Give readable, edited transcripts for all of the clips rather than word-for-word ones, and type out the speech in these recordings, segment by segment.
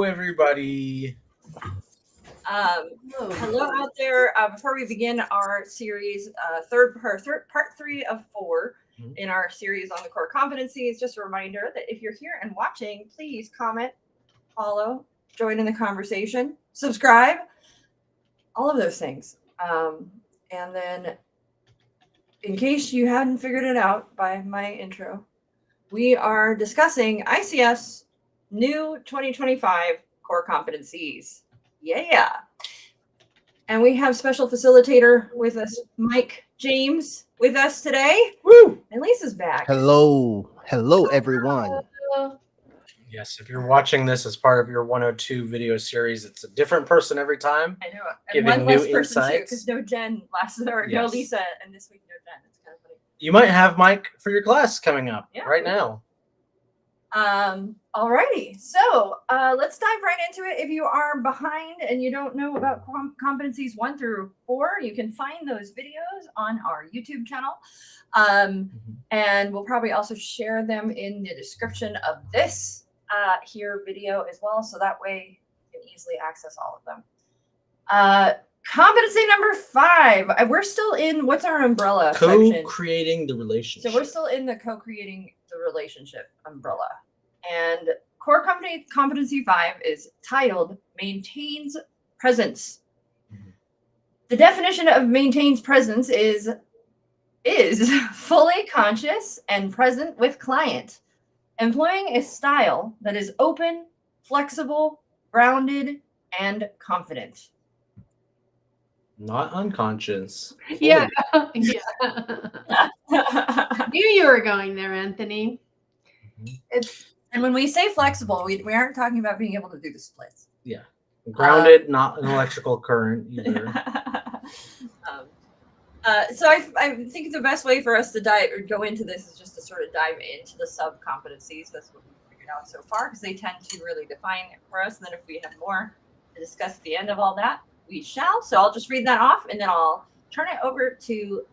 everybody. Hello out there. Before we begin our series, part 3 of 4 in our series on the core competencies, just a reminder that if you're here and watching, please comment, follow, join in the conversation, subscribe, all of those things. And then, in case you hadn't figured it out by my intro, we are discussing ICF's new 2025 core competencies. Yeah. And we have special facilitator with us, Mike James, with us today. Woo! And Lisa's back. Hello, everyone. Yes, if you're watching this as part of your 102 video series, it's a different person every time. I know. And Giving one new less person too, insights. because no Jen no Yes. Lisa, and this week no Jen. It's kind of funny. You might have Mike for your class coming up right now. Alrighty, so let's dive right into it. If you are behind and you don't know about competencies 1 through 4, you can find those videos on our YouTube channel. And we'll probably also share them in the description of this here video as well, so that way you can easily access all of them. Competency number 5. We're still in what's our umbrella section? Co-creating the relationship. So we're still in the co-creating the relationship umbrella. And core competency 5 is titled Maintains Presence. The definition of maintains presence is fully conscious and present with client, employing a style that is open, flexible, grounded, and confident. Not unconscious. Yeah. I knew you were going there, Anthony. And when we say flexible, we aren't talking about being able to do the splits. Yeah. Grounded, not an electrical current either. So I think the best way for us to go into this is just to sort of dive into the sub-competencies. That's what we've figured out so far, because they tend to really define it for us. And then if we have more to discuss at the end of all that, we shall. So I'll just read that off, and then I'll turn it over to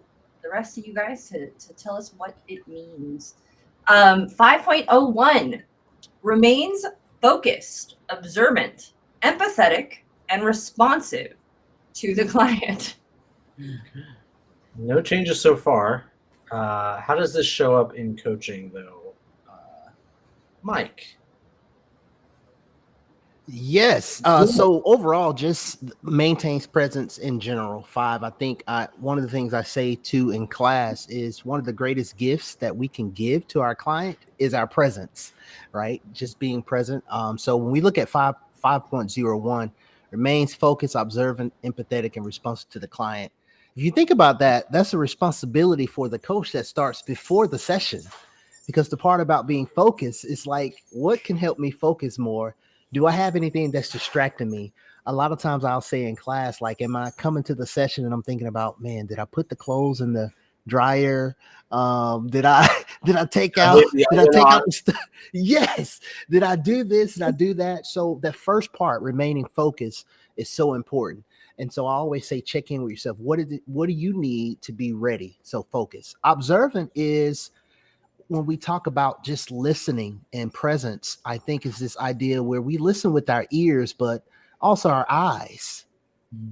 the rest of you guys to tell us what it means. 5.01 remains focused, observant, empathetic, and responsive to the client. No changes so far. How does this show up in coaching, though? Mike? Yes. So overall, just maintains presence in general. 5. I think one of the things I say too in class is one of the greatest gifts that we can give to our client is our presence, right? Just being present. So when we look at 5.01, remains focused, observant, empathetic, and responsive to the client. If you think about that, that's a responsibility for the coach that starts before the session, because the part about being focused is like, what can help me focus more? Do I have anything that's distracting me? A lot of times I'll say in class, like, am I coming to the session and I'm thinking about, man, did I put the clothes in the dryer? Did I take out the stuff? Yes. Did I do this? Did I do that? So that first part, remaining focused, is so important. And so I always say, check in with yourself. What do you need to be ready? So focus. Observant is when we talk about just listening and presence, I think is this idea where we listen with our ears, but also our eyes,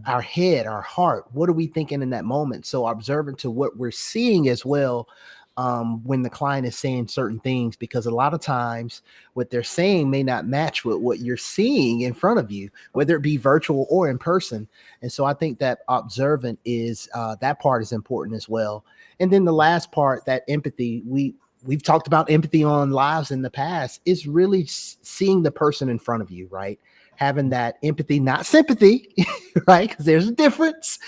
our head, our heart. What are we thinking in that moment? So observant to what we're seeing as well when the client is saying certain things, because a lot of times what they're saying may not match with what you're seeing in front of you, whether it be virtual or in person. And so I think that observant is that part is important as well. And then the last part, that empathy, we've talked about empathy on lives in the past, is really seeing the person in front of you, right? Having that empathy, not sympathy, right? Because there's a difference,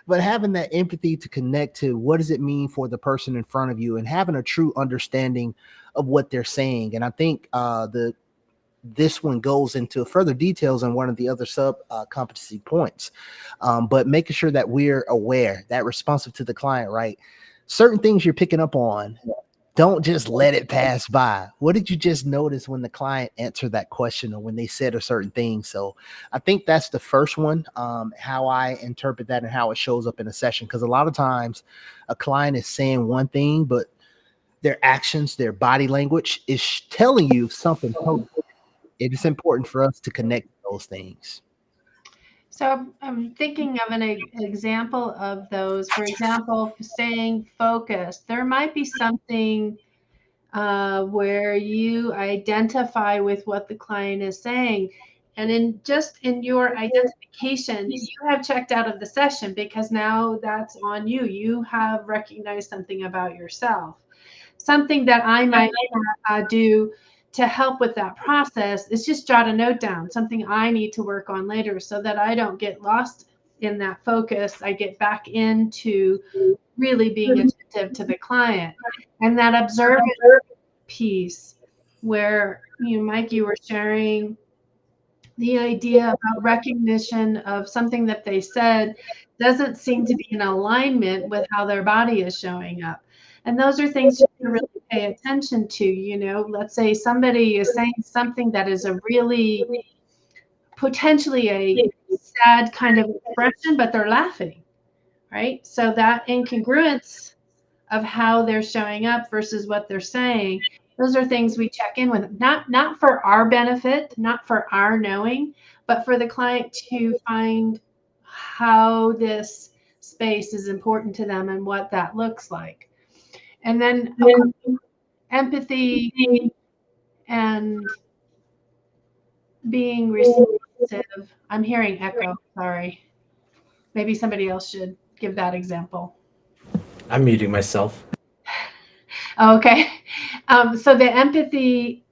but having that empathy to connect to what does it mean for the person in front of you and having a true understanding of what they're saying. And I think this one goes into further details on one of the other sub competency points, but making sure that we're aware, that responsive to the client, right? Certain things you're picking up on, don't just let it pass by. What did you just notice when the client answered that question or when they said a certain thing? So I think that's the first one, how I interpret that and how it shows up in a session. Because a lot of times a client is saying one thing, but their actions, their body language is telling you something totally. it is important for us to connect those things. So I'm thinking of an example of those. For example, staying focused. There might be something where you identify with what the client is saying. And in your identification, you have checked out of the session because now that's on you. You have recognized something about yourself. Something that I might do to help with that process is just jot a note down, something I need to work on later so that I don't get lost in that focus. I get back into really being attentive to the client. And that observant piece where Mike, you were sharing the idea about recognition of something that they said doesn't seem to be in alignment with how their body is showing up. And those are things you can really pay attention to. Let's say somebody is saying something that is a really potentially a sad kind of expression, but they're laughing, right? So that incongruence of how they're showing up versus what they're saying, those are things we check in with, not for our benefit, not for our knowing, but for the client to find how this space is important to them and what that looks like. And then empathy and being responsive. I'm hearing echo, sorry. Maybe somebody else should give that example. I'm muting myself. Okay. So the empathy,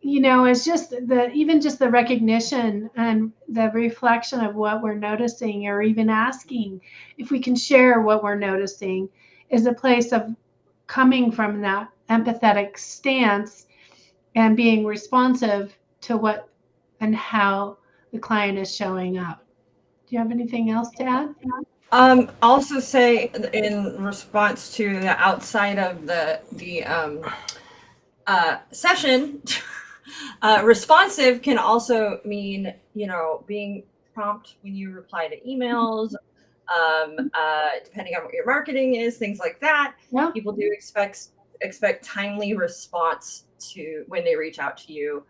is just the recognition and the reflection of what we're noticing, or even asking if we can share what we're noticing, is a place of coming from that empathetic stance and being responsive to what and how the client is showing up. Do you have anything else to add? Also say in response to the outside of the session, responsive can also mean, being prompt when you reply to emails, depending on what your marketing is, things like that. Yeah. People do expect timely response to when they reach out to you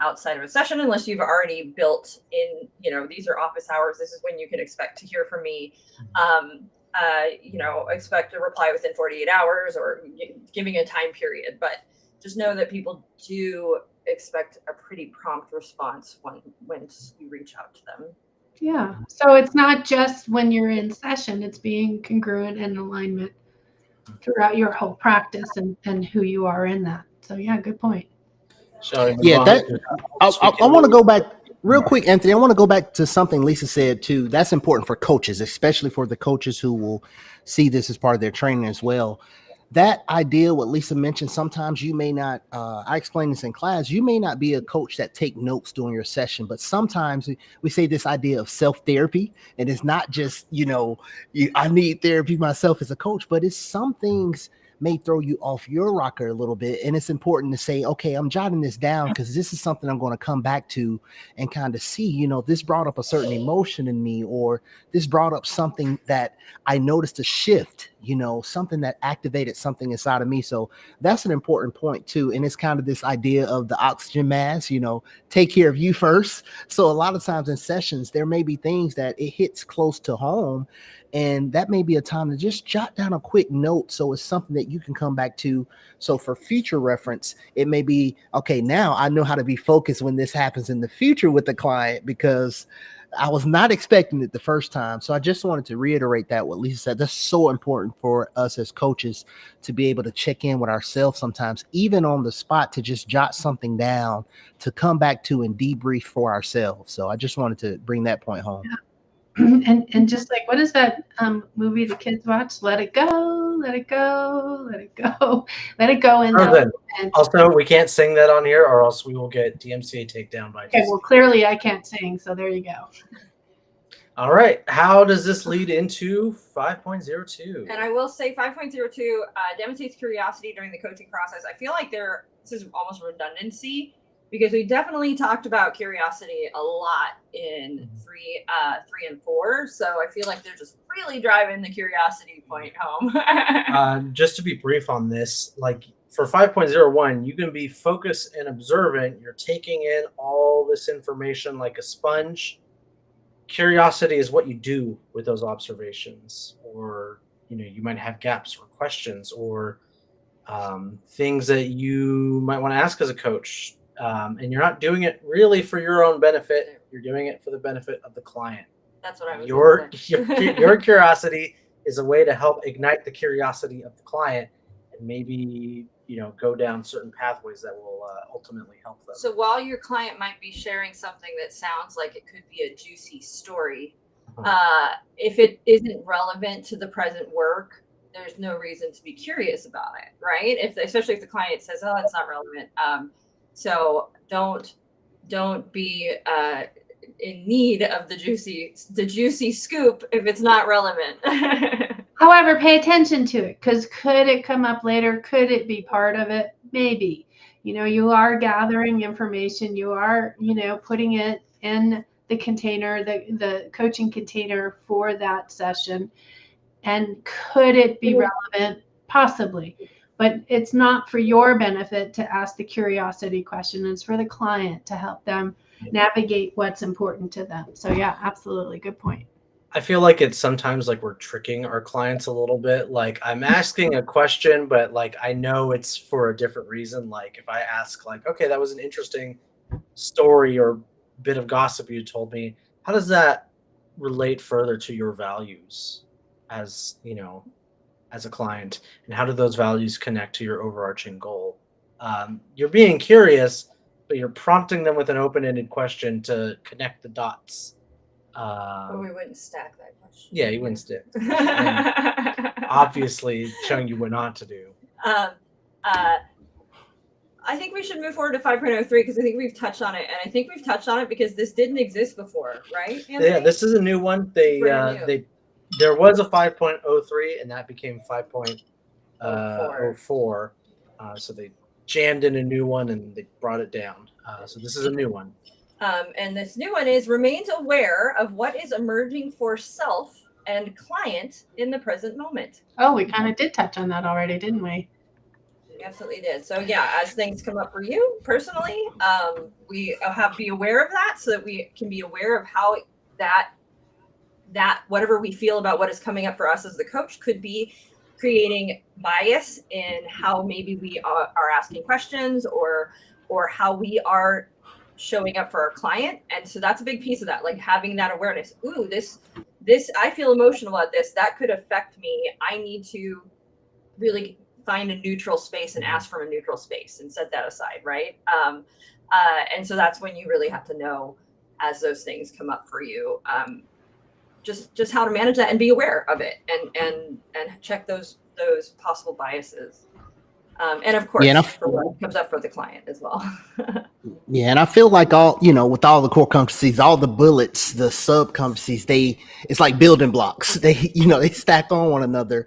outside of a session, unless you've already built in, these are office hours. This is when you can expect to hear from me. Expect a reply within 48 hours or giving a time period. But just know that people do expect a pretty prompt response once you reach out to them. Yeah. So it's not just when you're in session, it's being congruent and alignment throughout your whole practice and who you are in that. So yeah, good point. Yeah, I want to go back real quick, Anthony. I want to go back to something Lisa said too. That's important for coaches, especially for the coaches who will see this as part of their training as well. That idea, what Lisa mentioned, sometimes you may not, I explained this in class, you may not be a coach that take notes during your session, but sometimes we say this idea of self-therapy, and it's not just, I need therapy myself as a coach, but it's some things may throw you off your rocker a little bit. And it's important to say, okay, I'm jotting this down because this is something I'm going to come back to and kind of see, this brought up a certain emotion in me, or this brought up something that I noticed a shift, something that activated something inside of me. So that's an important point too. And it's kind of this idea of the oxygen mask, take care of you first. So a lot of times in sessions, there may be things that it hits close to home, and that may be a time to just jot down a quick note. So it's something that you can come back to. So for future reference, it may be, okay, now I know how to be focused when this happens in the future with the client, because I was not expecting it the first time. So I just wanted to reiterate that what Lisa said. That's so important for us as coaches to be able to check in with ourselves sometimes, even on the spot, to just jot something down to come back to and debrief for ourselves. So I just wanted to bring that point home. Yeah. And just like, what is that movie the kids watch? Let it go, let it go, let it go, let it go. Also, we can't sing that on here, or else we will get DMCA takedown by. Okay, well, clearly I can't sing, so there you go. All right, how does this lead into 5.02? And I will say 5.02 demonstrates curiosity during the coaching process. I feel like this is almost redundancy, because we definitely talked about curiosity a lot in 3 and 4. So I feel like they're just really driving the curiosity point home. Just to be brief on this, like for 5.01, you can be focused and observant. You're taking in all this information like a sponge. Curiosity is what you do with those observations, or you might have gaps or questions or things that you might want to ask as a coach, and you're not doing it really for your own benefit. You're doing it for the benefit of the client. That's what I was. Your curiosity is a way to help ignite the curiosity of the client, and maybe go down certain pathways that will ultimately help them. So while your client might be sharing something that sounds like it could be a juicy story, if it isn't relevant to the present work, there's no reason to be curious about it, right? Especially if the client says, "Oh, it's not relevant." So don't be in need of the juicy scoop if it's not relevant. However, pay attention to it, because could it come up later? Could it be part of it? Maybe. You are gathering information. You are, putting it in the container, the coaching container for that session. And could it be relevant? Possibly. But it's not for your benefit to ask the curiosity question. It's for the client to help them navigate what's important to them. So yeah, absolutely. Good point. I feel like it's sometimes like we're tricking our clients a little bit. Like, I'm asking a question, but like I know it's for a different reason. Like if I ask like, okay, that was an interesting story or bit of gossip you told me, how does that relate further to your values as as a client, and how do those values connect to your overarching goal? You're being curious, but you're prompting them with an open-ended question to connect the dots. But we wouldn't stack that question. Yeah, you wouldn't stack. Obviously, showing you what not to do. I think we should move forward to 5.03 because I think we've touched on it, and I think we've touched on it because this didn't exist before, right, Anthony? Yeah, this is a new one. There was a 5.03, and that became 5.04. So they jammed in a new one and they brought it down. So this is a new one. And this new one is remains aware of what is emerging for self and client in the present moment. Oh, we kind of did touch on that already, didn't we? We absolutely did. So yeah, as things come up for you personally, we have to be aware of that so that we can be aware of how that whatever we feel about what is coming up for us as the coach could be creating bias in how maybe we are asking questions or how we are showing up for our client. And so that's a big piece of that, like having that awareness. Ooh, this I feel emotional about this. That could affect me. I need to really find a neutral space and ask from a neutral space and set that aside, right? And so that's when you really have to know, as those things come up for you, just how to manage that and be aware of it and check those possible biases. And of course, for what comes up for the client as well. Yeah, and I feel like with all the core competencies, all the bullets, the sub competencies, it's like building blocks. They stack on one another.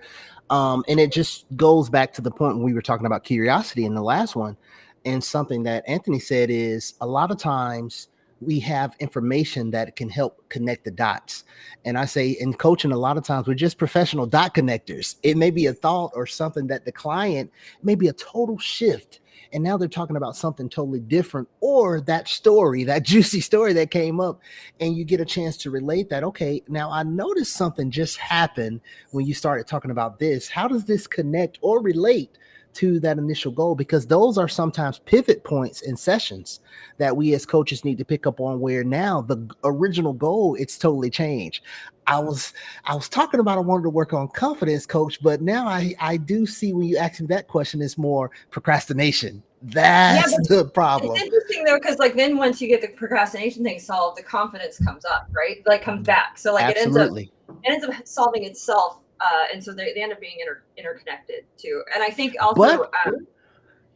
And it just goes back to the point when we were talking about curiosity in the last one. And something that Anthony said is a lot of times we have information that can help connect the dots. And I say in coaching, a lot of times we're just professional dot connectors. It may be a thought or something that the client may be a total shift. And now they're talking about something totally different, or that story, that juicy story that came up, and you get a chance to relate that. Okay, now I noticed something just happened when you started talking about this. How does this connect or relate to that initial goal? Because those are sometimes pivot points in sessions that we as coaches need to pick up on, where now the original goal, it's totally changed. I was talking about I wanted to work on confidence, coach, but now I do see when you ask me that question, it's more procrastination. That's the problem. It's interesting though, because like then once you get the procrastination thing solved, the confidence comes up, right? Like comes back. So like Absolutely. it ends up solving itself. And so they end up being interconnected too. And I think also,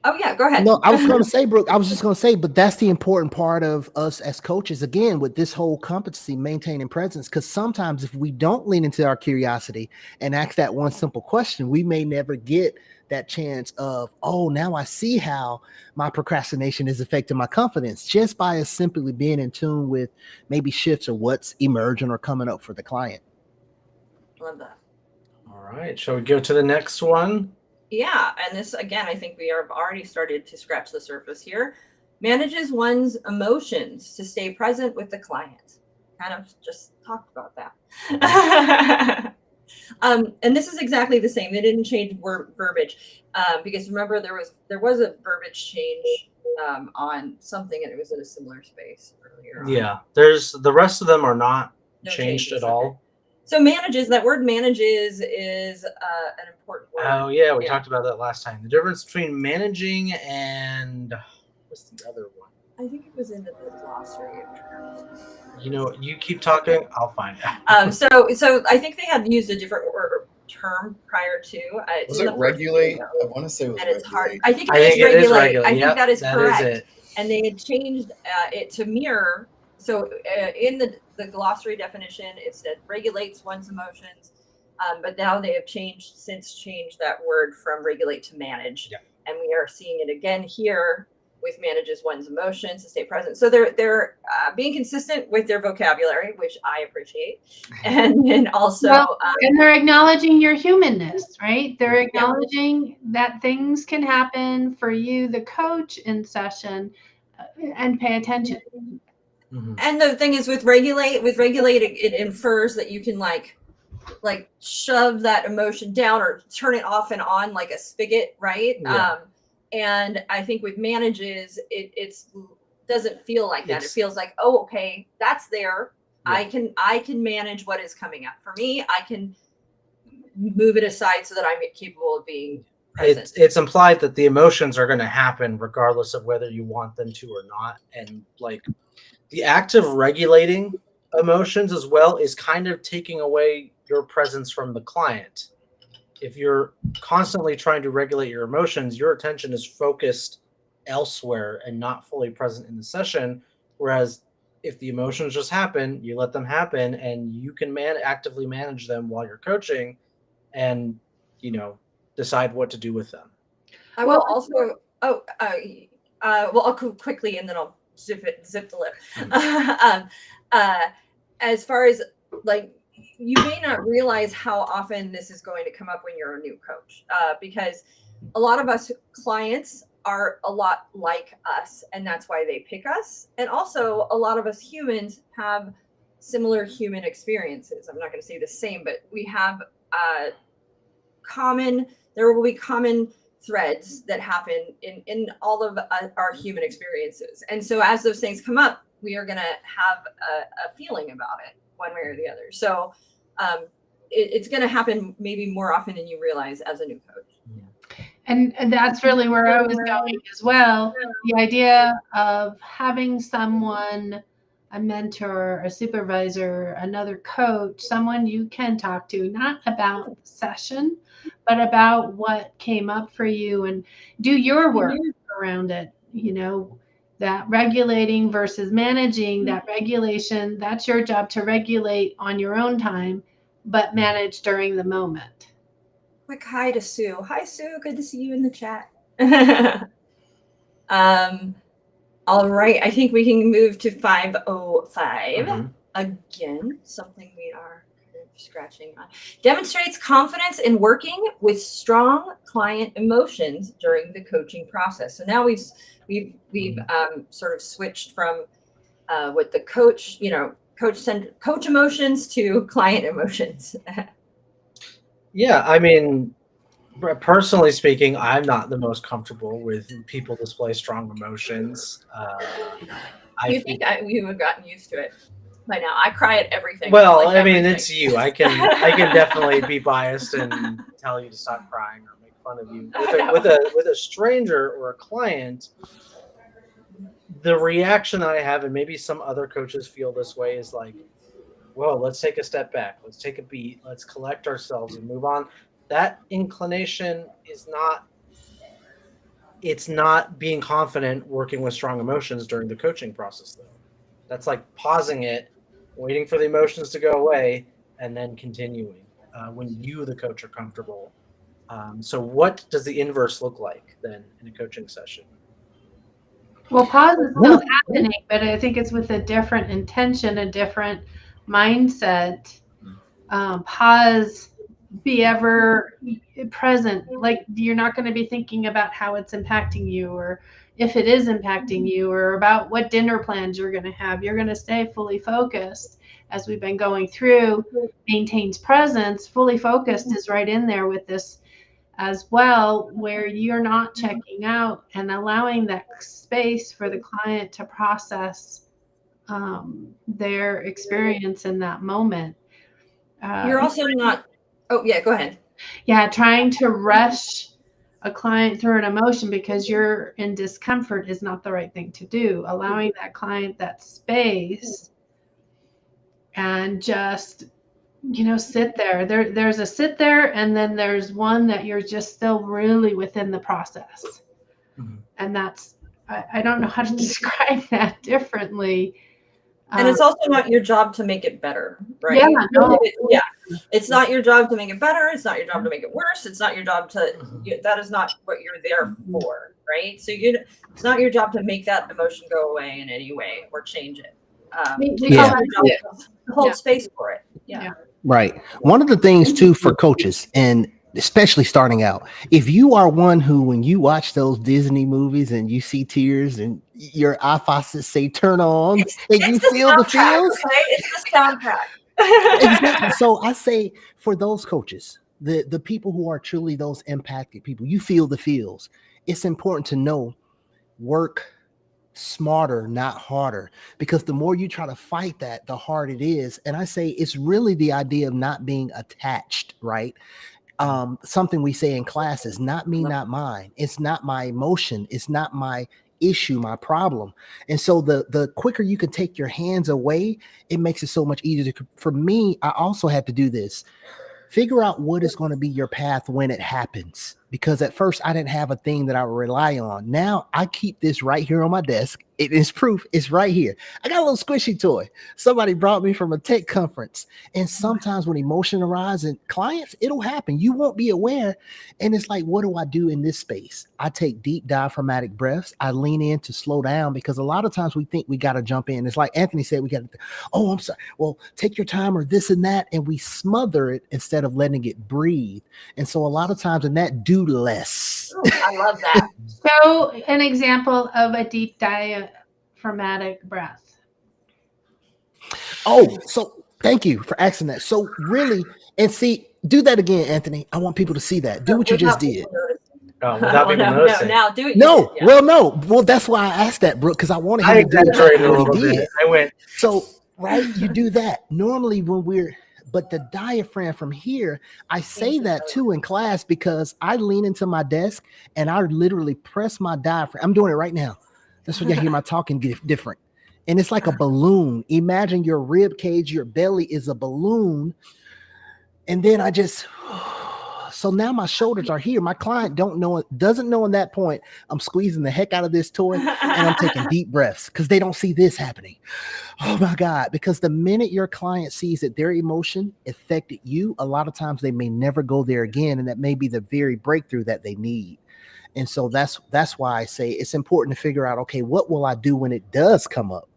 oh yeah, go ahead. No, I was going to say, Brooke, but that's the important part of us as coaches, again, with this whole competency, maintaining presence, because sometimes if we don't lean into our curiosity and ask that one simple question, we may never get that chance of, oh, now I see how my procrastination is affecting my confidence, just by us simply being in tune with maybe shifts or what's emerging or coming up for the client. Love that. All right, shall we go to the next one? Yeah, and this again, I think we have already started to scratch the surface here. Manages one's emotions to stay present with the client. Kind of just talked about that. And this is exactly the same. They didn't change verbiage because remember there was a verbiage change on something, and it was in a similar space earlier on. Yeah, there's the rest of them are not No changed changes, at all. So manages, that word manages is an important word. Oh yeah, we talked about that last time. The difference between managing and what's the other one? I think it was in the glossary of terms. You know, you keep talking, I'll find out. So I think they had used a different term prior to. Was it regulate? I want to say it was and it's hard. regulate. I think it is regulate. I think that is correct. Is it. And they had changed it to mirror. So in the glossary definition, it said regulates one's emotions. But now they have changed that word from regulate to manage. Yeah. And we are seeing it again here with manages one's emotions to stay present. So they're being consistent with their vocabulary, which I appreciate. And then also... and they're acknowledging your humanness, right? They're acknowledging that things can happen for you, the coach, in session, and pay attention. Mm-hmm. And the thing is with regulate, it infers that you can like shove that emotion down or turn it off and on like a spigot, right? Yeah. And I think with manages, it doesn't feel like that. It feels like, oh, okay, that's there. Yeah. I can manage what is coming up for me. I can move it aside so that I'm capable of being present. It's implied that the emotions are going to happen regardless of whether you want them to or not. And like the act of regulating emotions as well is kind of taking away your presence from the client. If you're constantly trying to regulate your emotions, your attention is focused elsewhere and not fully present in the session. Whereas if the emotions just happen, you let them happen and you can actively manage them while you're coaching and, decide what to do with them. I will also, I'll quickly and then I'll zip the lip. Mm-hmm. As far as like, you may not realize how often this is going to come up when you're a new coach, because a lot of us clients are a lot like us, and that's why they pick us. And also, a lot of us humans have similar human experiences. I'm not going to say the same, but we have there will be common threads that happen in all of our human experiences. And so as those things come up, we are going to have a feeling about it one way or the other. So it's going to happen maybe more often than you realize as a new coach. Yeah. And that's really where I was going as well. The idea of having someone, a mentor, a supervisor, another coach, someone you can talk to, not about the session, but about what came up for you and do your work around it. That regulating versus managing, that regulation, that's your job to regulate on your own time, but manage during the moment. Quick hi to Sue. Hi, Sue. Good to see you in the chat. All right. I think we can move to 505. Mm-hmm. Again, something we are kind of scratching on. Demonstrates confidence in working with strong client emotions during the coaching process. So now we've sort of switched from what the coach, coach emotions to client emotions. Yeah, I mean, personally speaking, I'm not the most comfortable with people display strong emotions. You think you have gotten used to it by now? I cry at everything. Well, I mean, it's you. I can definitely be biased and tell you to stop crying or make fun of you. With a stranger or a client, the reaction I have, and maybe some other coaches feel this way, is like, whoa, let's take a step back. Let's take a beat. Let's collect ourselves and move on. That inclination is not being confident working with strong emotions during the coaching process, though. That's like pausing it, waiting for the emotions to go away, and then continuing when you, the coach, are comfortable. So what does the inverse look like then in a coaching session? Well, pause is still happening, but I think it's with a different intention, a different mindset. Pause be ever present. Like you're not going to be thinking about how it's impacting you, or if it is impacting you, or about what dinner plans you're going to have. You're going to stay fully focused, as we've been going through. Maintains presence. Fully focused is right in there with this as well, where you're not checking out and allowing that space for the client to process their experience in that moment. You're also not, oh yeah, go ahead. Yeah, trying to rush a client through an emotion because you're in discomfort is not the right thing to do. Allowing that client that space and just, sit there. There's a sit there, and then there's one that you're just still really within the process. Mhm. And that's, I don't know how to describe that differently. And it's also not your job to make it better, right? Yeah, no. Yeah. It's not your job to make it better. It's not your job to make it worse. It's not your job to, that is not what you're there for, right? So it's not your job to make that emotion go away in any way or change it. It's your job to hold space for it. Yeah. Right. One of the things too for coaches, and especially starting out, if you are one who, when you watch those Disney movies and you see tears and your eye faucets say turn on and you feel the feels, okay? It's the soundtrack. Exactly. So I say for those coaches, the people who are truly those impacted people, you feel the feels. It's important to know, work smarter, not harder, because the more you try to fight that, the harder it is. And I say it's really the idea of not being attached, right? Something we say in class is not me, not mine. It's not my emotion. It's not my issue, my problem. And so the quicker you can take your hands away, it makes it so much easier. For me, I also had to do this. Figure out what is going to be your path when it happens. Because at first I didn't have a thing that I would rely on. Now I keep this right here on my desk. It is proof. It's right here. I got a little squishy toy. Somebody brought me from a tech conference. And sometimes when emotion arises in clients, it'll happen. You won't be aware. And it's like, what do I do in this space? I take deep diaphragmatic breaths. I lean in to slow down, because a lot of times we think we got to jump in. It's like Anthony said, we got to, oh, I'm sorry. Well, take your time, or this and that. And we smother it instead of letting it breathe. And so a lot of times in that, do less. Ooh, I love that. So an example of a deep diaphragmatic breath. Oh, so thank you for asking that. So really, and see, do that again, Anthony. I want people to see that. Do what you just did. Without people noticing. Now do it. No, well, that's why I asked that, Brooke, because I wanted him to do what he did. I went. So, right, you do that. Normally but the diaphragm from here, I say that too in class, because I lean into my desk and I literally press my diaphragm. I'm doing it right now. That's when you hear my talking get different. And it's like a balloon. Imagine your rib cage, your belly is a balloon. And then I just, so now my shoulders are here. My client doesn't know in that point, I'm squeezing the heck out of this toy and I'm taking deep breaths, because they don't see this happening. Oh my God. Because the minute your client sees that their emotion affected you, a lot of times they may never go there again. And that may be the very breakthrough that they need. And so that's why I say it's important to figure out, okay, what will I do when it does come up?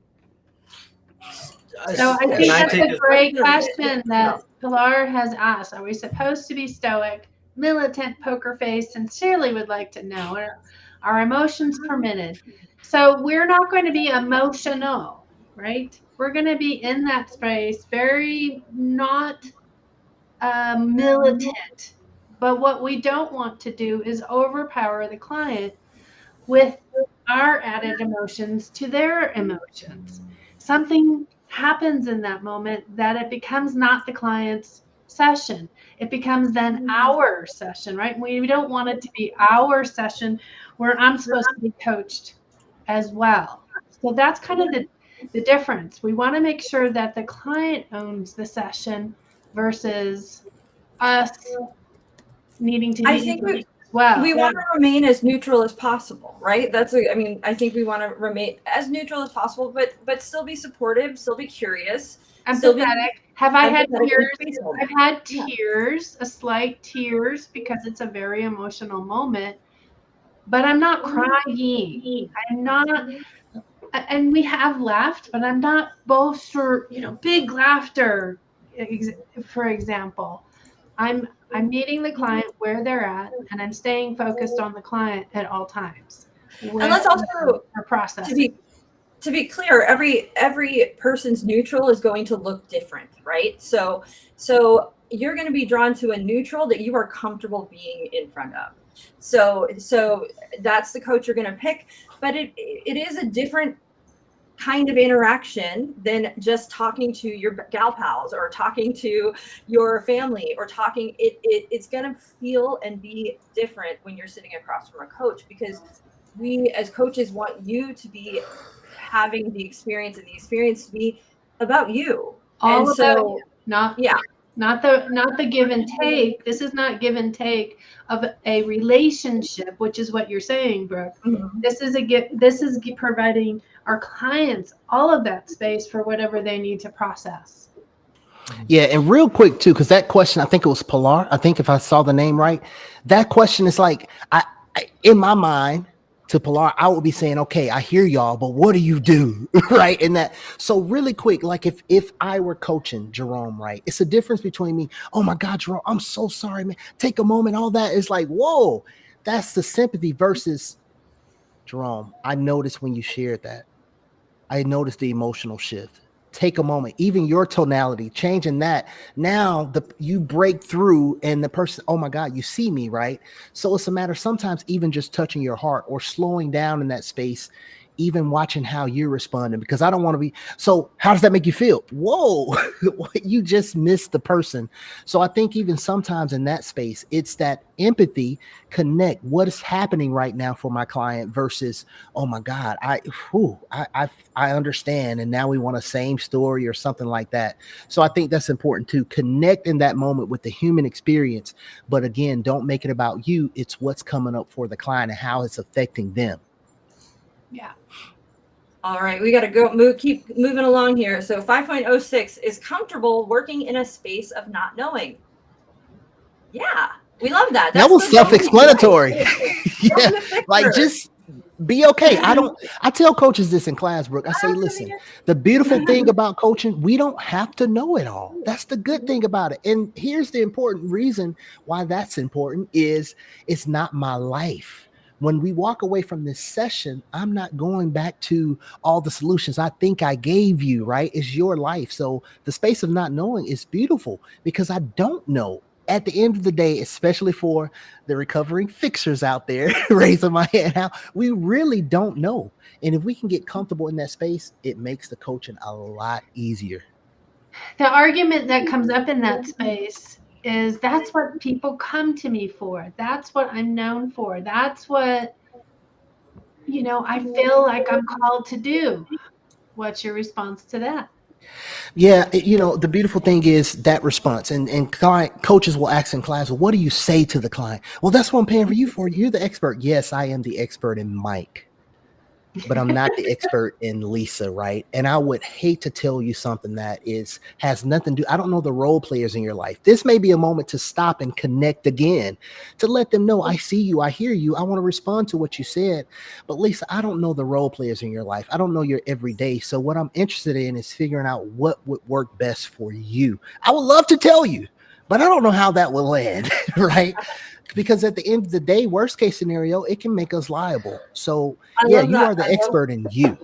So I think that's a great question that Pilar has asked. Are we supposed to be stoic, militant, poker face? Sincerely would like to know. Are emotions permitted? So we're not going to be emotional, right? We're going to be in that space, very not militant. But what we don't want to do is overpower the client with our added emotions to their emotions. Something happens in that moment that it becomes not the client's session. It becomes then our session, right? We don't want it to be our session where I'm supposed to be coached as well. So that's kind of the difference. We want to make sure that the client owns the session versus us needing to be well. We want to remain as neutral as possible, right? I think we want to remain as neutral as possible, but still be supportive, still be curious. Empathetic. Have I had tears? I've had tears, a slight tears, because it's a very emotional moment, but I'm not crying. I'm not, and we have laughed, but I'm not big laughter, for example. I'm meeting the client where they're at, and I'm staying focused on the client at all times. And let's also, our process. To be clear, every person's neutral is going to look different, right? So you're going to be drawn to a neutral that you are comfortable being in front of. So that's the coach you're going to pick, but it is a different kind of interaction than just talking to your gal pals or talking to your family or talking. It's going to feel and be different when you're sitting across from a coach, because we as coaches want you to be having the experience, and the experience to be about you. All and about so, you, not the give and take. This is not give and take of a relationship, which is what you're saying, Brooke. Mm-hmm. This is providing our clients all of that space for whatever they need to process. Yeah, and real quick too, because that question, I think it was Pilar. I think if I saw the name right, that question is like, I in my mind, to Pilar, I would be saying, okay, I hear y'all, but what do you do? Right. And that, so really quick, like if I were coaching Jerome, right, it's a difference between me. Oh my God, Jerome, I'm so sorry, man. Take a moment. All that is like, whoa, that's the sympathy versus Jerome. I noticed when you shared that, I noticed the emotional shift. Take a moment, even your tonality, changing that. Now you break through and the person, oh my God, you see me, right? So it's a matter sometimes even just touching your heart or slowing down in that space, even watching how you're responding, because I don't want to be. So how does that make you feel? Whoa, you just missed the person. So I think even sometimes in that space, it's that empathy, connect what is happening right now for my client versus, oh my God, I understand. And now we want a same story or something like that. So I think that's important to connect in that moment with the human experience. But again, don't make it about you. It's what's coming up for the client and how it's affecting them. Yeah. All right, we got to keep moving along here. So 5.06 is comfortable working in a space of not knowing. Yeah, we love that. That was self-explanatory. Yeah, like just be okay. I tell coaches this in class, Brooke. I say, listen, the beautiful thing about coaching, we don't have to know it all. That's the good thing about it. And here's the important reason why that's important is it's not my life. When we walk away from this session, I'm not going back to all the solutions I think I gave you, right? It's your life. So the space of not knowing is beautiful because I don't know. At the end of the day, especially for the recovering fixers out there, raising my hand out, we really don't know. And if we can get comfortable in that space, it makes the coaching a lot easier. The argument that comes up in that space is that's what people come to me for. That's what I'm known for. That's what, I feel like I'm called to do. What's your response to that? Yeah, the beautiful thing is that response, and client coaches will ask in class, well, what do you say to the client? Well, that's what I'm paying for you for. You're the expert. Yes, I am the expert in Mike, but I'm not the expert in Lisa, right? And I would hate to tell you something that has nothing to do. I don't know the role players in your life. This may be a moment to stop and connect again, to let them know I see you, I hear you, I want to respond to what you said. But Lisa, I don't know the role players in your life. I don't know your everyday. So what I'm interested in is figuring out what would work best for you. I would love to tell you, but I don't know how that will land, right? Because at the end of the day, worst case scenario, it can make us liable. So yeah, you are the expert in you.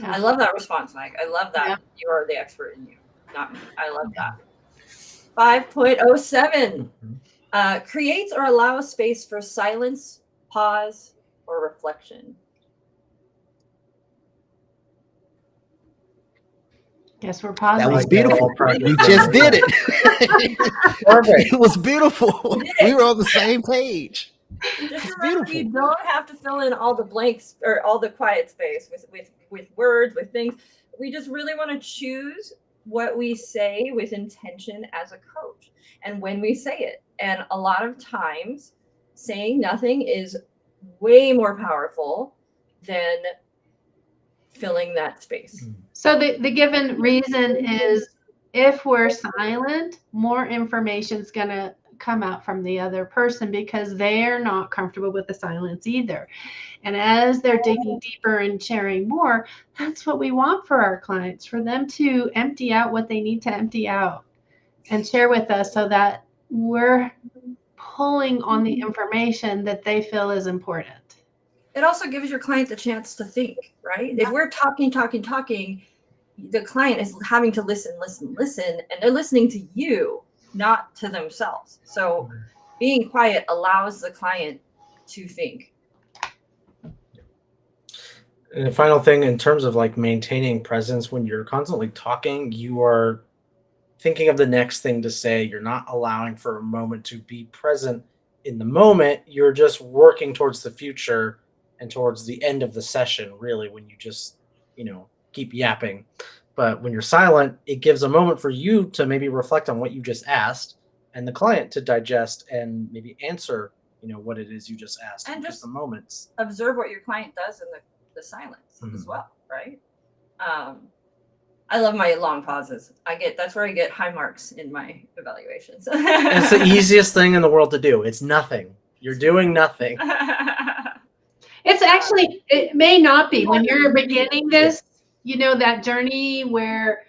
I love that response, Mike. I love that. Yeah. You are the expert in you, not me. I love that. 5.07 creates or allows space for silence, pause, or reflection. Guess we're pausing. That was beautiful. We just did it. Perfect. It was beautiful. We were on the same page. Just remember, you don't have to fill in all the blanks or all the quiet space with words, with things. We just really want to choose what we say with intention as a coach and when we say it. And a lot of times saying nothing is way more powerful than filling that space. So the given reason is if we're silent, more information is going to come out from the other person because they're not comfortable with the silence either. And as they're digging deeper and sharing more, that's what we want for our clients, for them to empty out what they need to empty out and share with us so that we're pulling on the information that they feel is important. It also gives your client the chance to think, right? If we're talking, the client is having to listen, and they're listening to you, not to themselves. So being quiet allows the client to think. And the final thing, in terms of like maintaining presence, when you're constantly talking, you are thinking of the next thing to say. You're not allowing for a moment to be present in the moment. You're just working towards the future and towards the end of the session, really, when you just, keep yapping. But when you're silent, it gives a moment for you to maybe reflect on what you just asked and the client to digest and maybe answer, what it is you just asked. And just the moments. Observe what your client does in the silence as well, right? I love my long pauses. That's where I get high marks in my evaluations. It's the easiest thing in the world to do. It's nothing. You're doing nothing. It's actually, it may not be when you're beginning this, that journey where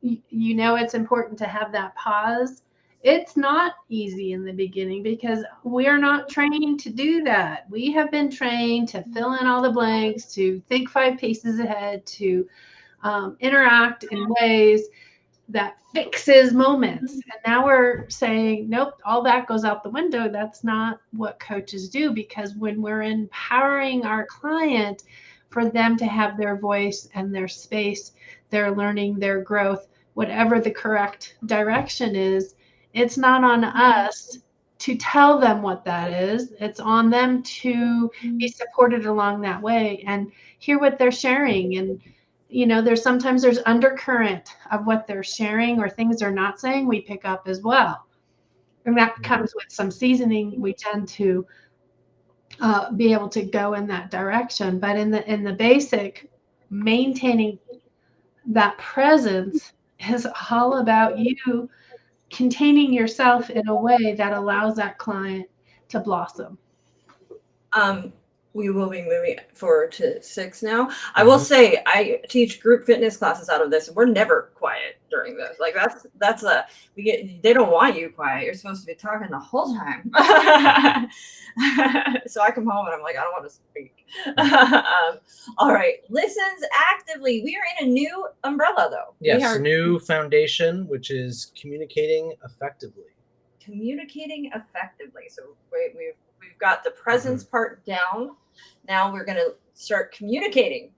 it's important to have that pause. It's not easy in the beginning because we're not trained to do that. We have been trained to fill in all the blanks, to think 5 paces ahead, to interact in ways that fixes moments. And now we're saying, nope, all that goes out the window. That's not what coaches do, because when we're empowering our client for them to have their voice and their space, their learning, their growth, whatever the correct direction is, it's not on us to tell them what that is. It's on them to be supported along that way and hear what they're sharing. And there's undercurrent of what they're sharing or things they're not saying we pick up as well. And that comes with some seasoning. We tend to be able to go in that direction. But in the basic, maintaining that presence is all about you containing yourself in a way that allows that client to blossom. We will be moving forward to 6 now. I will say I teach group fitness classes out of this, and we're never quiet during this. Like they don't want you quiet. You're supposed to be talking the whole time. So I come home and I'm like, I don't want to speak. All right. Listens actively. We are in a new umbrella though. Yes, new foundation, which is communicating effectively. Communicating effectively. So we've got the presence part down. Now we're going to start communicating.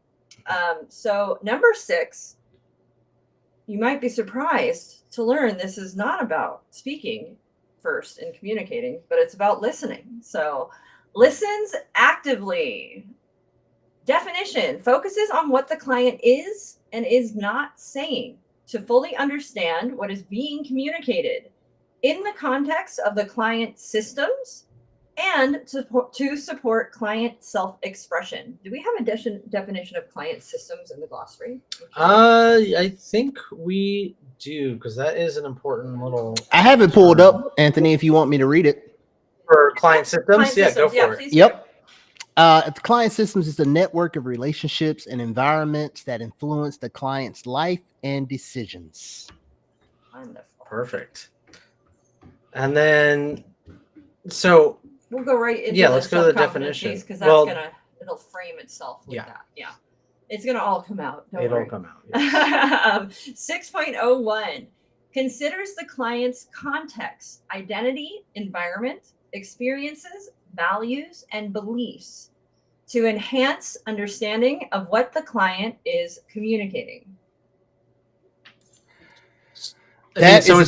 So number 6, you might be surprised to learn this is not about speaking first and communicating, but it's about listening. So listens actively. Definition: focuses on what the client is and is not saying to fully understand what is being communicated in the context of the client systems and to support client self-expression. Do we have a definition of client systems in the glossary? I think we do, because that is an important little... I have it pulled up, Anthony, if you want me to read it. For client systems? Go for it. Yep. Client systems is a network of relationships and environments that influence the client's life and decisions. Wonderful. Perfect. And then, so... We'll go right into let's go to the definition, because it'll frame itself with that. Yeah. It's going to all come out. It'll come out. Yes. 6.01 considers the client's context, identity, environment, experiences, values, and beliefs to enhance understanding of what the client is communicating. That's a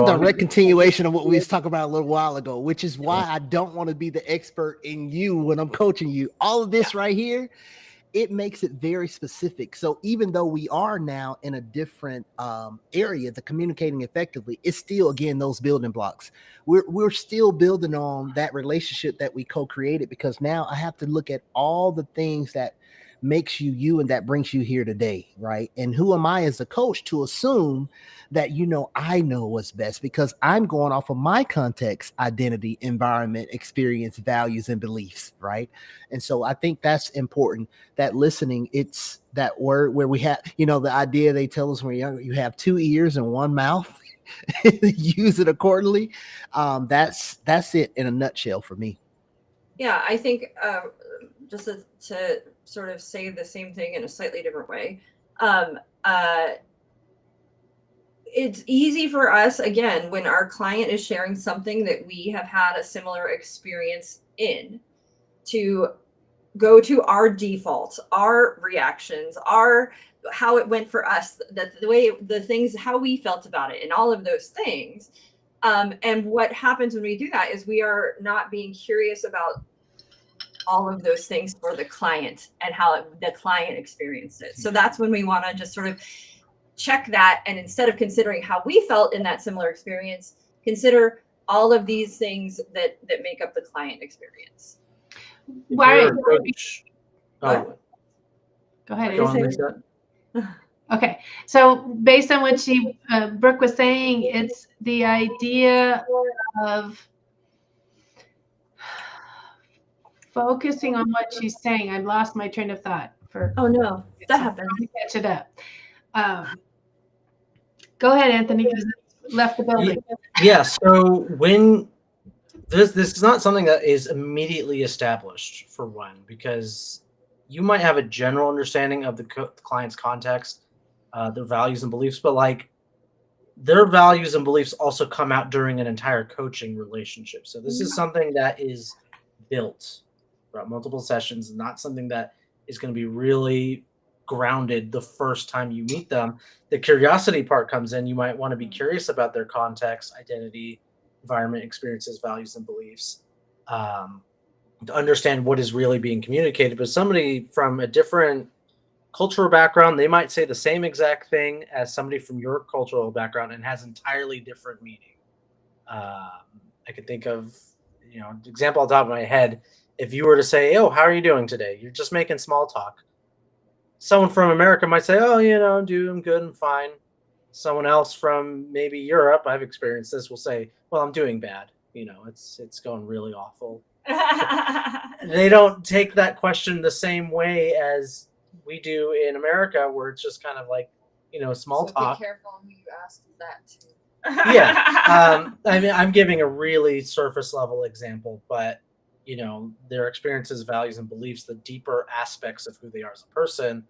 direct continuation of what we was talking about a little while ago, which is why I don't want to be the expert in you when I'm coaching you. All of this right here, it makes it very specific. So even though we are now in a different area, the communicating effectively, it's still, again, those building blocks. We're still building on that relationship that we co-created, because now I have to look at all the things that makes you you and that brings you here today, right? And who am I as a coach to assume that I know what's best, because I'm going off of my context, identity, environment, experience, values, and beliefs, right? And so I think that's important, that listening, it's that word where we have, the idea they tell us when we're younger, you have 2 ears and 1 mouth. use it accordingly. That's it in a nutshell for me. Yeah, I think just to sort of say the same thing in a slightly different way, it's easy for us, again, when our client is sharing something that we have had a similar experience in, to go to our defaults, our reactions, how it went for us, the way, the things, how we felt about it, and all of those things. And what happens when we do that is we are not being curious about all of those things for the client and how the client experienced it. So that's when we want to just sort of check that, and instead of considering how we felt in that similar experience, consider all of these things that make up the client experience. Why? Go ahead. Go on, Lisa. Okay, so based on what Brooke was saying, it's the idea of focusing on what she's saying. I've lost my train of thought. Oh no, that happens. Catch it up. Go ahead, Anthony, because it's left the building. Yeah. So when this is not something that is immediately established, for one, because you might have a general understanding of the client's context, their values and beliefs, but like their values and beliefs also come out during an entire coaching relationship. So this is something that is built throughout multiple sessions, not something that is going to be really grounded the first time you meet them. The curiosity part comes in. You might want to be curious about their context, identity, environment, experiences, values, and beliefs, to understand what is really being communicated. But somebody from a different cultural background, they might say the same exact thing as somebody from your cultural background and has entirely different meaning. I could think of, example on top of my head. If you were to say, "Oh, how are you doing today?" You're just making small talk. Someone from America might say, "Oh, I'm good and fine." Someone else from maybe Europe, I've experienced this, will say, "Well, I'm doing bad. It's going really awful." They don't take that question the same way as we do in America, where it's just kind of like, small talk. Be careful who you ask that to. Yeah. I mean, I'm giving a really surface level example, but their experiences, values, and beliefs, the deeper aspects of who they are as a person,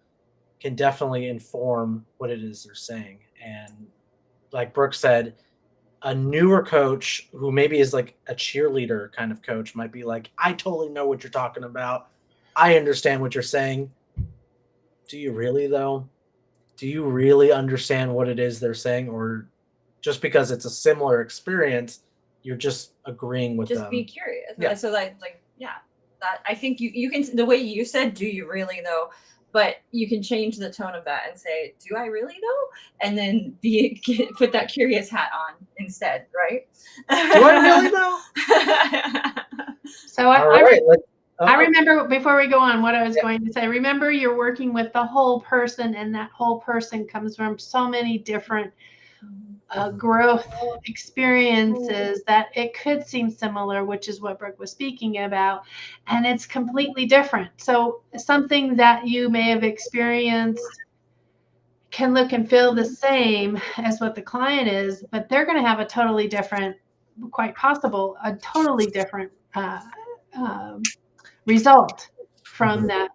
can definitely inform what it is they're saying. And like Brooke said, a newer coach who maybe is like a cheerleader kind of coach might be like, "I totally know what you're talking about. I understand what you're saying." Do you really, though? Do you really understand what it is they're saying? Or just because it's a similar experience, you're just agreeing with them? Just be curious. Yeah. So that I think you can, the way you said, "Do you really know?" But you can change the tone of that and say, "Do I really know?" And then put that curious hat on instead, right? Do I really know? So I remember, before we go on, what I was going to say. Remember, you're working with the whole person, and that whole person comes from so many different growth experiences that it could seem similar, which is what Brooke was speaking about, and it's completely different. So something that you may have experienced can look and feel the same as what the client is, but they're going to have a totally different, quite possible, a totally different result from that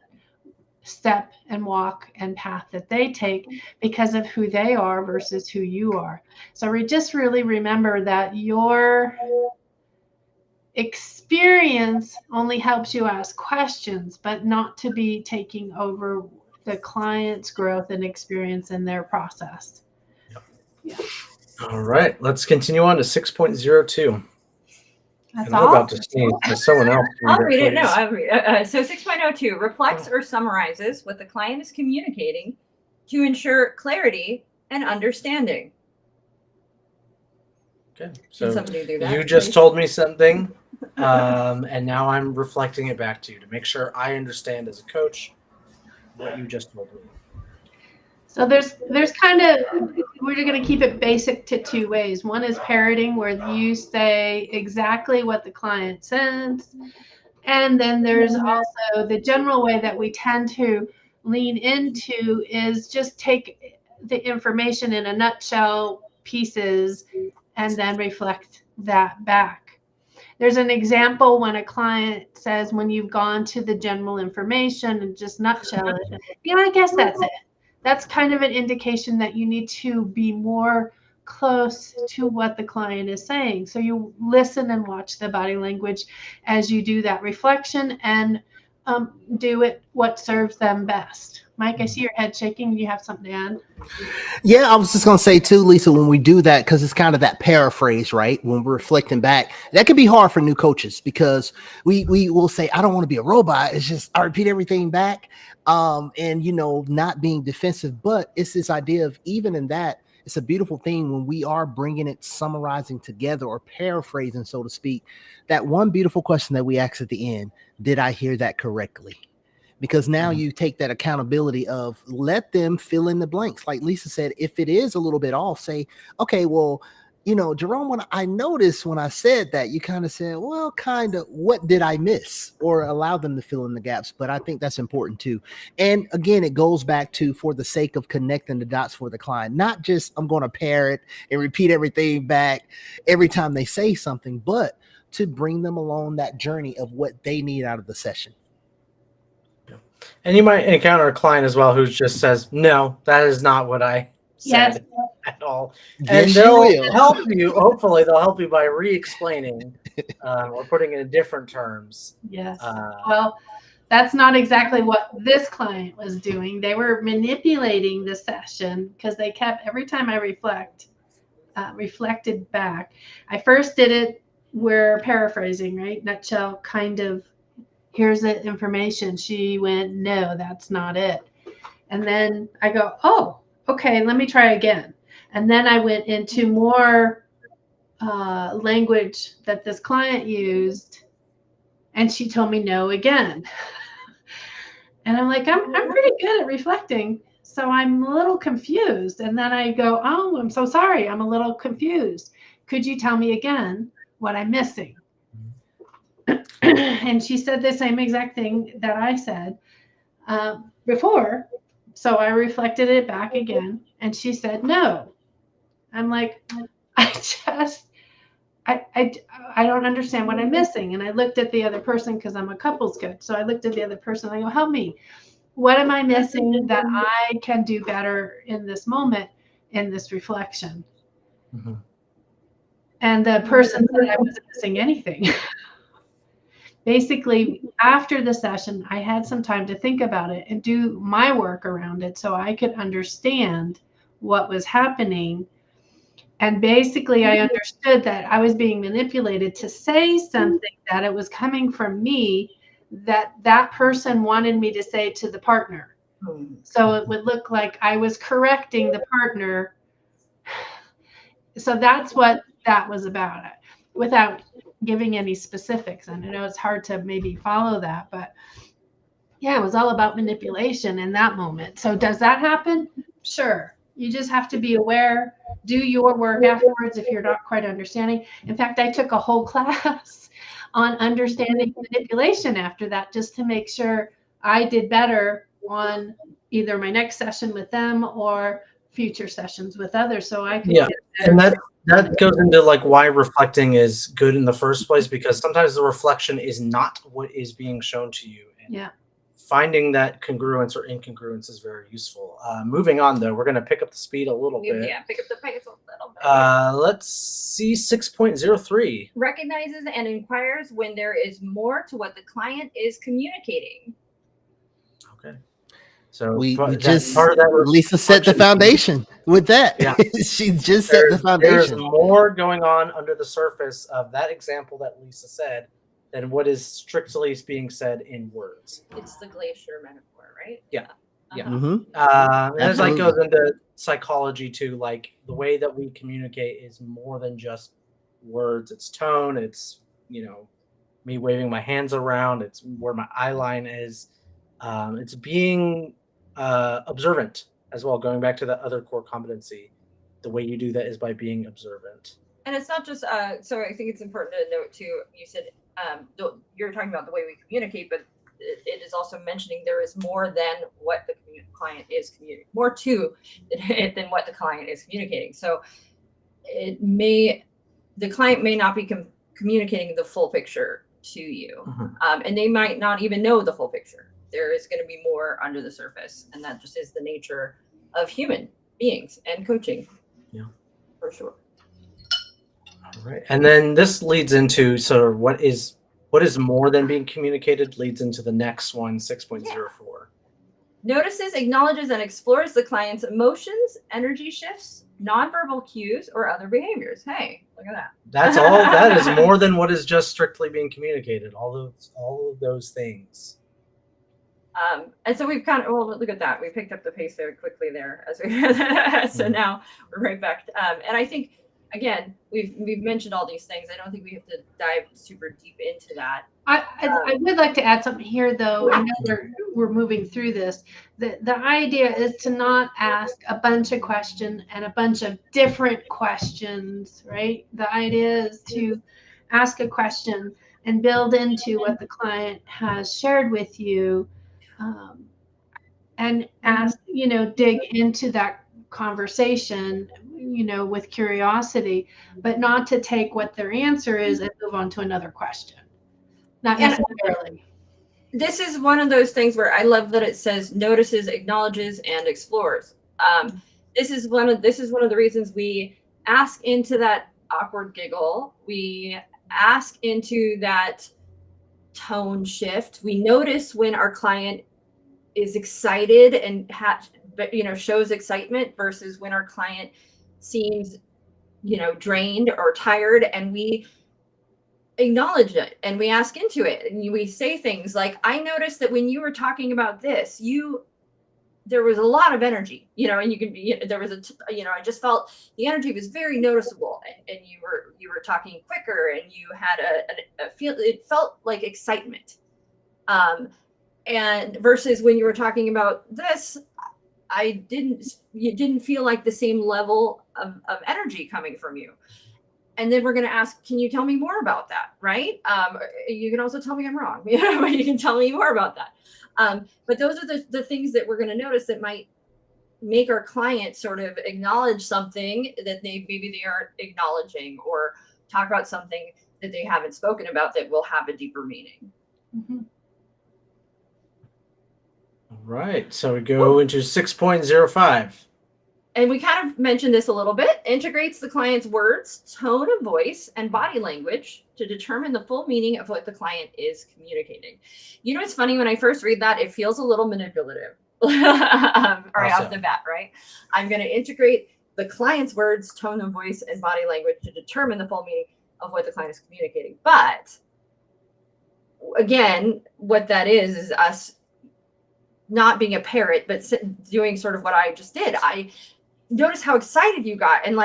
step and walk and path that they take, because of who they are versus who you are. So we just really remember that your experience only helps you ask questions, but not to be taking over the client's growth and experience in their process. Yep. Yeah. All right, let's continue on to 6.02. That's I'm about to sneeze. There's someone else. I'll read it. No, I'll read it. So 6.02 reflects or summarizes what the client is communicating to ensure clarity and understanding. Okay, so somebody do that, you just told me something, and now I'm reflecting it back to you to make sure I understand as a coach what you just told me. So there's kind of, we're going to keep it basic to two ways. One is parroting, where you say exactly what the client says. And then there's also the general way that we tend to lean into is just take the information in a nutshell, pieces and then reflect that back. There's an example when a client says, when you've gone to the general information and just nutshell it, I guess that's it. That's kind of an indication that you need to be more close to what the client is saying. So you listen and watch the body language as you do that reflection and do it what serves them best. Mike, I see your head shaking. You have something to add? Yeah, I was just going to say too, Lisa, when we do that, because it's kind of that paraphrase, right? When we're reflecting back, that can be hard for new coaches because we will say, I don't want to be a robot. It's just, I repeat everything back. And, not being defensive, but it's this idea of even in that, it's a beautiful thing when we are bringing it, summarizing together or paraphrasing, so to speak, that one beautiful question that we ask at the end, did I hear that correctly? Because now you take that accountability of let them fill in the blanks. Like Lisa said, if it is a little bit off, say, okay, well, Jerome, when I noticed when I said that, you kind of said, well, kind of, what did I miss? Or allow them to fill in the gaps. But I think that's important too. And again, it goes back to, for the sake of connecting the dots for the client, not just I'm going to parrot and repeat everything back every time they say something, but to bring them along that journey of what they need out of the session. And you might encounter a client as well who just says, no, that is not what I said at all. And they'll help you. Hopefully they'll help you by re-explaining or putting it in different terms. Yes. Well, that's not exactly what this client was doing. They were manipulating the session because they kept, every time I reflected back. I first did it, we're paraphrasing, right? Nutshell, kind of, here's the information. She went, no, that's not it. And then I go, oh, okay, let me try again. And then I went into more language that this client used, and she told me no again. And I'm like, I'm pretty good at reflecting, so I'm a little confused. And then I go, oh, I'm so sorry, I'm a little confused. Could you tell me again what I'm missing? And she said the same exact thing that I said before. So I reflected it back again, and she said no. I'm like, I don't understand what I'm missing. And I looked at the other person because I'm a couples coach. So I looked at the other person. I go, help me. What am I missing that I can do better in this moment, in this reflection? Mm-hmm. And the person said I wasn't missing anything. Basically, after the session, I had some time to think about it and do my work around it so I could understand what was happening. And basically, I understood that I was being manipulated to say something that it was coming from me that person wanted me to say to the partner. So it would look like I was correcting the partner. So that's what that was about, it without giving any specifics. And I know it's hard to maybe follow that, but yeah, it was all about manipulation in that moment. So does that happen? Sure. You just have to be aware, do your work afterwards if you're not quite understanding. In fact, I took a whole class on understanding manipulation after that, just to make sure I did better on either my next session with them or future sessions with others. So I could get better. And that goes into like why reflecting is good in the first place, because sometimes the reflection is not what is being shown to you. And finding that congruence or incongruence is very useful. Moving on, though, we're going to pick up the speed a little bit. Yeah, pick up the pace a little bit. Let's see 6.03. Recognizes and inquires when there is more to what the client is communicating. Okay. So we just part of that Lisa set the foundation with that. Yeah. She just set the foundation. There's more going on under the surface of that example that Lisa said than what is strictly being said in words. It's the glacier metaphor, right? Yeah. Yeah. Mm-hmm. And as like goes into psychology too, like the way that we communicate is more than just words. It's tone. It's, me waving my hands around. It's where my eye line is. It's being observant as well. Going back to that other core competency, the way you do that is by being observant. And it's not just, so I think it's important to note too, you said, you're talking about the way we communicate, but it is also mentioning there is more than what the client is communicating, more to than what the client is communicating. So the client may not be communicating the full picture to you, and they might not even know the full picture. There is going to be more under the surface, and that just is the nature of human beings and coaching. Yeah, for sure. All right, and then this leads into sort of what is more than being communicated. Leads into the next one, 6.04. Notices, acknowledges, and explores the client's emotions, energy shifts, nonverbal cues, or other behaviors. Hey, look at that. That's all. That is more than what is just strictly being communicated. All of those things. And so we've kind of, well, look at that. We picked up the pace very quickly there as we, so now we're right back. And I think, again, we've mentioned all these things. I don't think we have to dive super deep into that. I would like to add something here, though. I know we're moving through this. The idea is to not ask a bunch of questions and a bunch of different questions, right? The idea is to ask a question and build into what the client has shared with you, and ask, dig into that conversation, with curiosity, but not to take what their answer is and move on to another question. Not necessarily. This is one of those things where I love that it says notices, acknowledges, and explores. This is one of the reasons we ask into that awkward giggle. We ask into that tone shift. We notice when our client is excited and shows excitement versus when our client seems drained or tired, and we acknowledge it and we ask into it, and we say things like, I noticed that when you were talking about this, there was a lot of energy, and you can be, there was I just felt the energy was very noticeable, and you were talking quicker, and you had a feel, it felt like excitement. And versus when you were talking about this, you didn't feel like the same level of energy coming from you. And then we're going to ask, can you tell me more about that? Right. You can also tell me I'm wrong. But you can tell me more about that. But those are the things that we're going to notice that might make our client sort of acknowledge something that maybe they aren't acknowledging, or talk about something that they haven't spoken about that will have a deeper meaning. Mm-hmm. All right. So we go into 6.05. And we kind of mentioned this a little bit. Integrates the client's words, tone of voice, and body language to determine the full meaning of what the client is communicating. It's funny, when I first read that, it feels a little manipulative right off the bat, right? I'm going to integrate the client's words, tone of voice, and body language to determine the full meaning of what the client is communicating. But again, what that is us not being a parrot, but doing sort of what I just did. I notice how excited you got, and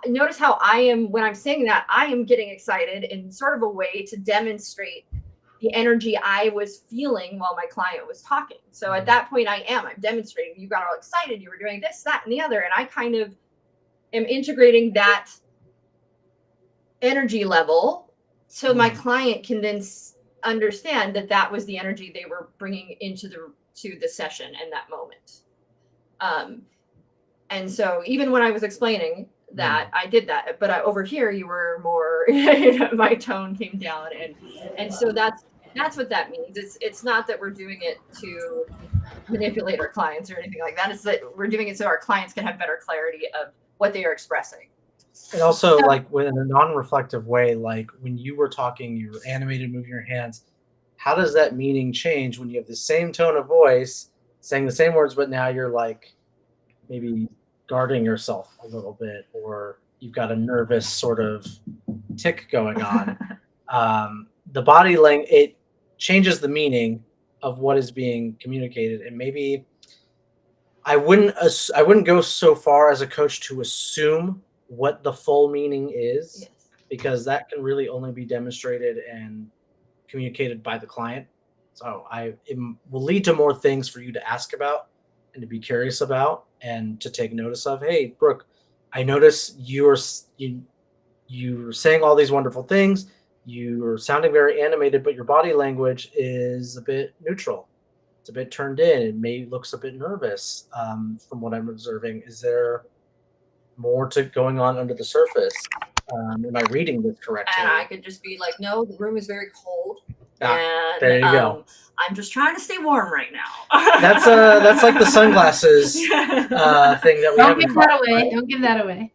notice how I am when I'm saying that. I am getting excited in sort of a way to demonstrate the energy I was feeling while my client was talking. So at that point, I'm demonstrating. You got all excited. You were doing this, that, and the other, and I kind of am integrating that energy level so my client can then understand that was the energy they were bringing into the session in that moment. And so even when I was explaining that, I did that, but over here you were more, my tone came down, and so that's what that means. It's not that we're doing it to manipulate our clients or anything like that. It's that we're doing it so our clients can have better clarity of what they are expressing. And also, like, in a non-reflective way, like when you were talking, you were animated, moving your hands. How does that meaning change when you have the same tone of voice, saying the same words, but now you're like maybe guarding yourself a little bit, or you've got a nervous sort of tick going on? The body language, it changes the meaning of what is being communicated, and maybe I wouldn't go so far as a coach to assume what the full meaning is, Yes. because that can really only be demonstrated and communicated by the client. So it will lead to more things for you to ask about and to be curious about and to take notice of. Hey, Brooke, I notice you're saying all these wonderful things. You're sounding very animated, but your body language is a bit neutral. It's a bit turned in. It looks a bit nervous from what I'm observing. Is there more to going on under the surface? Am I reading this correctly? And I could just be like, no, the room is very cold. And there you go. I'm just trying to stay warm right now. That's like the sunglasses thing that we Don't give that away. Don't give that away.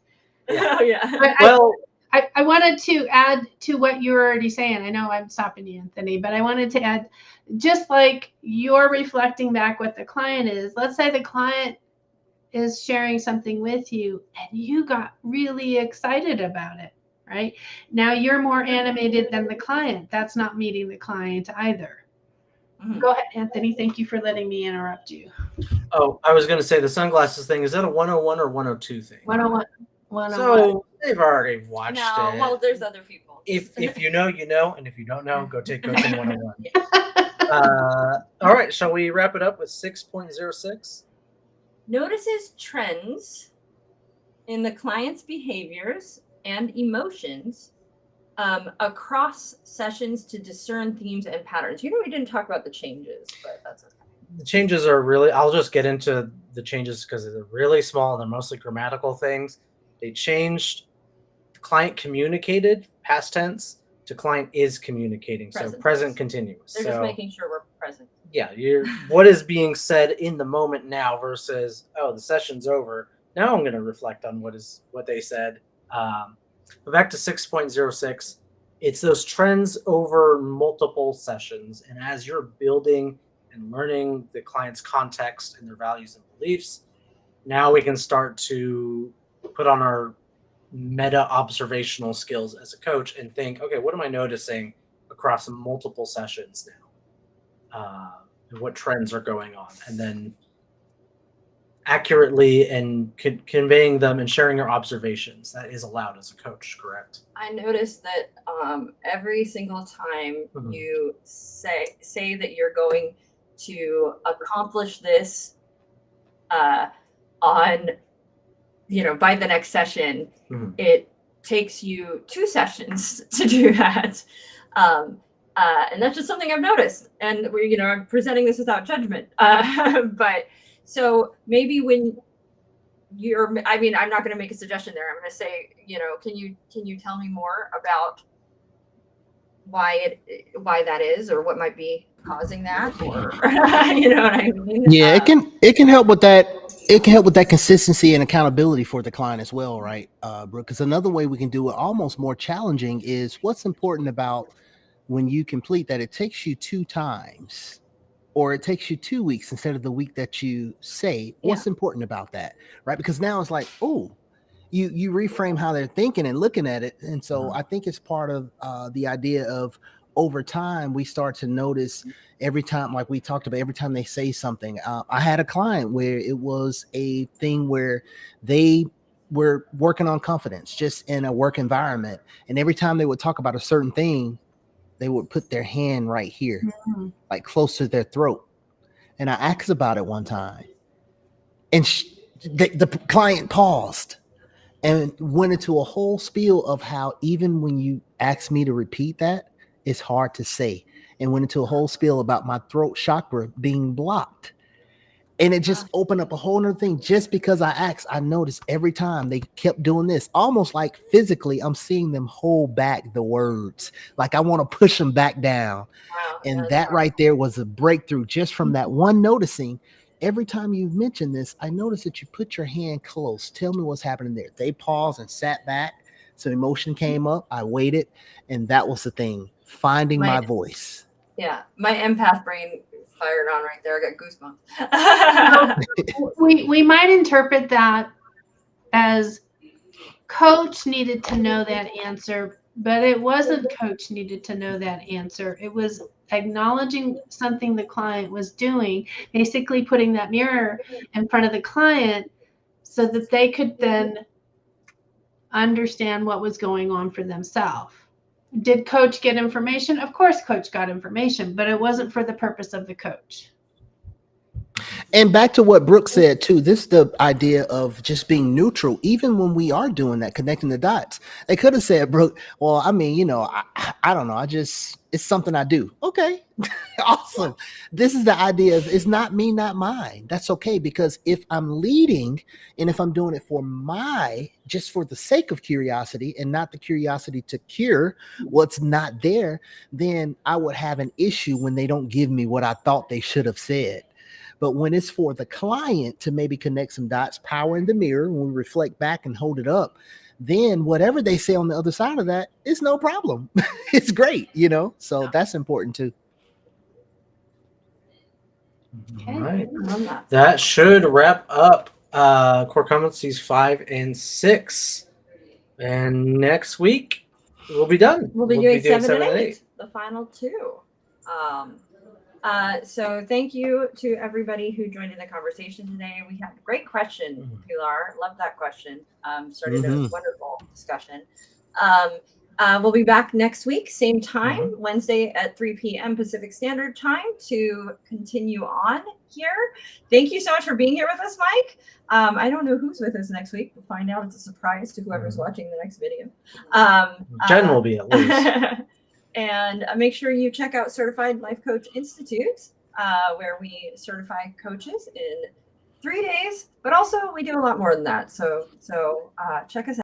Yeah. Well, I wanted to add to what you were already saying. I know I'm stopping you, Anthony, but I wanted to add, just like you're reflecting back what the client is. Let's say the client is sharing something with you and you got really excited about it, right? Now you're more animated than the client. That's not meeting the client either. Mm-hmm. Go ahead, Anthony. Thank you for letting me interrupt you. Oh, I was going to say the sunglasses thing. Is that a 101 or 102 thing? 101. So they've already watched it. Well, there's other people. If you know, you know, and if you don't know, go take Coaching 101. All right, shall we wrap it up with 6.06? Notices trends in the client's behaviors and emotions across sessions to discern themes and patterns. We didn't talk about the changes, but that's okay. The changes are really, I'll just get into the changes because they're really small and they're mostly grammatical things. They changed client communicated, past tense, to client is communicating. So present continuous. They're just making sure we're present. Yeah, what is being said in the moment now versus, oh, the session's over. Now I'm going to reflect on what they said. But back to 6.06, it's those trends over multiple sessions. And as you're building and learning the client's context and their values and beliefs, now we can start to put on our meta observational skills as a coach and think, okay, what am I noticing across multiple sessions now? And what trends are going on? And then accurately and conveying them and sharing your observations. That is allowed as a coach, correct? I noticed that every single time you say that you're going to accomplish this on, by the next session, it takes you 2 sessions to do that. And that's just something I've noticed. And I'm presenting this without judgment. But so maybe when I'm not going to make a suggestion there. I'm going to say, can you tell me more about why that is, or what might be causing that, or you know what I mean? Yeah, it can help with that. It can help with that consistency and accountability for the client as well, right, Brooke? Because another way we can do it, almost more challenging, is what's important about when you complete that. It takes you 2 times, or it takes you 2 weeks instead of the week that you say. What's important about that, right? Because now it's like, oh, you reframe how they're thinking and looking at it. And so I think it's part of the idea of, over time, we start to notice every time, like we talked about, every time they say something. I had a client where it was a thing where they were working on confidence just in a work environment. And every time they would talk about a certain thing, they would put their hand right here, like close to their throat. And I asked about it one time, and the client paused and went into a whole spiel of how even when you ask me to repeat that, it's hard to say, and went into a whole spiel about my throat chakra being blocked. And it just opened up a whole nother thing. Just because I asked, I noticed every time they kept doing this, almost like physically, I'm seeing them hold back the words. Like I want to push them back down. Wow, and that right there was a breakthrough just from that one noticing. Every time you mention this, I noticed that you put your hand close. Tell me what's happening there. They paused and sat back. So emotion came up. I waited. And that was the thing, finding my voice. Yeah. My empath brain fired on right there. I got goosebumps. we might interpret that as coach needed to know that answer, but it wasn't coach needed to know that answer. It was acknowledging something the client was doing, basically putting that mirror in front of the client so that they could then understand what was going on for themselves. Did coach get information? Of course, coach got information, but it wasn't for the purpose of the coach. And back to what Brooke said too, this is the idea of just being neutral. Even when we are doing that, connecting the dots, they could have said, Brooke, well, I mean, I don't know. It's something I do. Okay, awesome. This is the idea of it's not me, not mine. That's okay, because if I'm leading and if I'm doing it just for the sake of curiosity and not the curiosity to cure what's not there, then I would have an issue when they don't give me what I thought they should have said. But when it's for the client to maybe connect some dots, power in the mirror, when we reflect back and hold it up, then whatever they say on the other side of that is no problem. It's great, so that's important too. All right. That should wrap up Core Competencies 5 and 6. And next week, we'll be done. We'll be doing 7 and 8, the final 2. So thank you to everybody who joined in the conversation today. We had a great question, Pilar. Love that question. Started a wonderful discussion. We'll be back next week, same time, Wednesday at 3 p.m. Pacific Standard Time to continue on here. Thank you so much for being here with us, Mike. I don't know who's with us next week. We'll find out. It's a surprise to whoever's watching the next video. Jen will be at least. And make sure you check out Certified Life Coach Institute, where we certify coaches in 3 days, but also we do a lot more than that. So check us out.